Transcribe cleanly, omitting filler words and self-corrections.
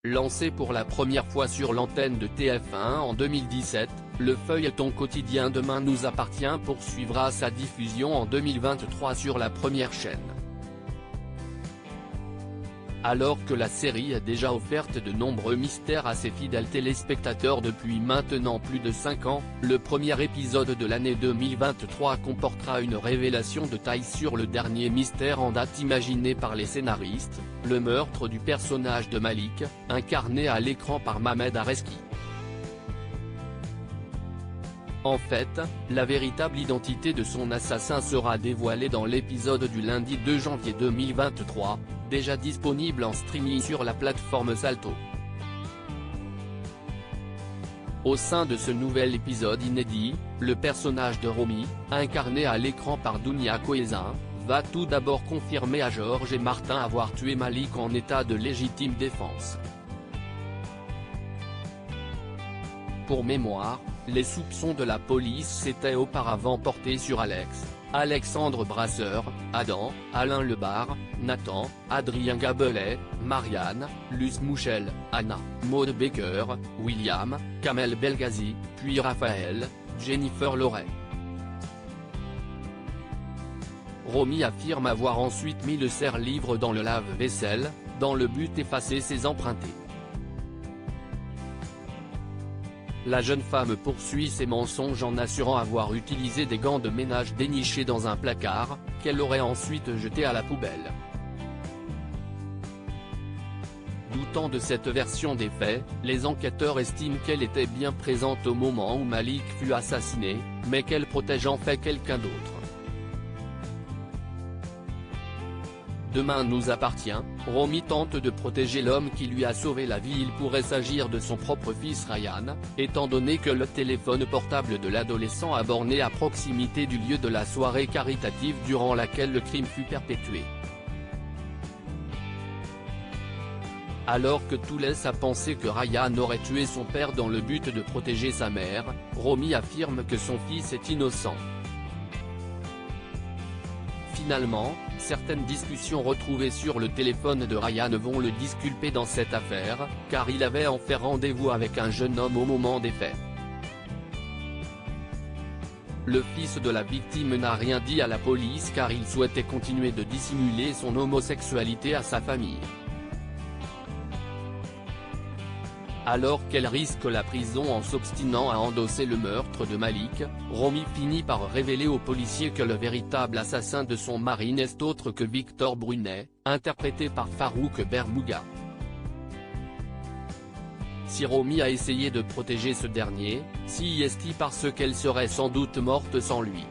Lancé pour la première fois sur l'antenne de TF1 en 2017, le feuilleton quotidien Demain nous appartient poursuivra sa diffusion en 2023 sur la première chaîne. Alors que la série a déjà offert de nombreux mystères à ses fidèles téléspectateurs depuis maintenant plus de 5 ans, le premier épisode de l'année 2023 comportera une révélation de taille sur le dernier mystère en date imaginé par les scénaristes, le meurtre du personnage de Malik, incarné à l'écran par Mohamed Areski. En fait, la véritable identité de son assassin sera dévoilée dans l'épisode du lundi 2 janvier 2023, déjà disponible en streaming sur la plateforme Salto. Au sein de ce nouvel épisode inédit, le personnage de Romy, incarné à l'écran par Dounia Koeza, va tout d'abord confirmer à Georges et Martin avoir tué Malik en état de légitime défense. Pour mémoire, les soupçons de la police s'étaient auparavant portés sur Alexandre Brasseur, Adam, Alain Lebar, Nathan, Adrien Gabelet, Marianne, Luce Mouchel, Anna, Maud Baker, William, Kamel Belghazi, puis Raphaël, Jennifer Loret. Romy affirme avoir ensuite mis le serre-livre dans le lave-vaisselle, dans le but d'effacer ses empreintes. La jeune femme poursuit ses mensonges en assurant avoir utilisé des gants de ménage dénichés dans un placard, qu'elle aurait ensuite jetés à la poubelle. Doutant de cette version des faits, les enquêteurs estiment qu'elle était bien présente au moment où Malik fut assassiné, mais qu'elle protège en fait quelqu'un d'autre. Demain nous appartient, Romy tente de protéger l'homme qui lui a sauvé la vie. Il pourrait s'agir de son propre fils Ryan, étant donné que le téléphone portable de l'adolescent a borné à proximité du lieu de la soirée caritative durant laquelle le crime fut perpétré. Alors que tout laisse à penser que Ryan aurait tué son père dans le but de protéger sa mère, Romy affirme que son fils est innocent. Finalement, certaines discussions retrouvées sur le téléphone de Ryan vont le disculper dans cette affaire, car il avait en fait rendez-vous avec un jeune homme au moment des faits. Le fils de la victime n'a rien dit à la police car il souhaitait continuer de dissimuler son homosexualité à sa famille. Alors qu'elle risque la prison en s'obstinant à endosser le meurtre de Malik, Romy finit par révéler aux policiers que le véritable assassin de son mari n'est autre que Victor Brunet, interprété par Farouk Bermouga. Si Romy a essayé de protéger ce dernier, c'est parce qu'elle serait sans doute morte sans lui.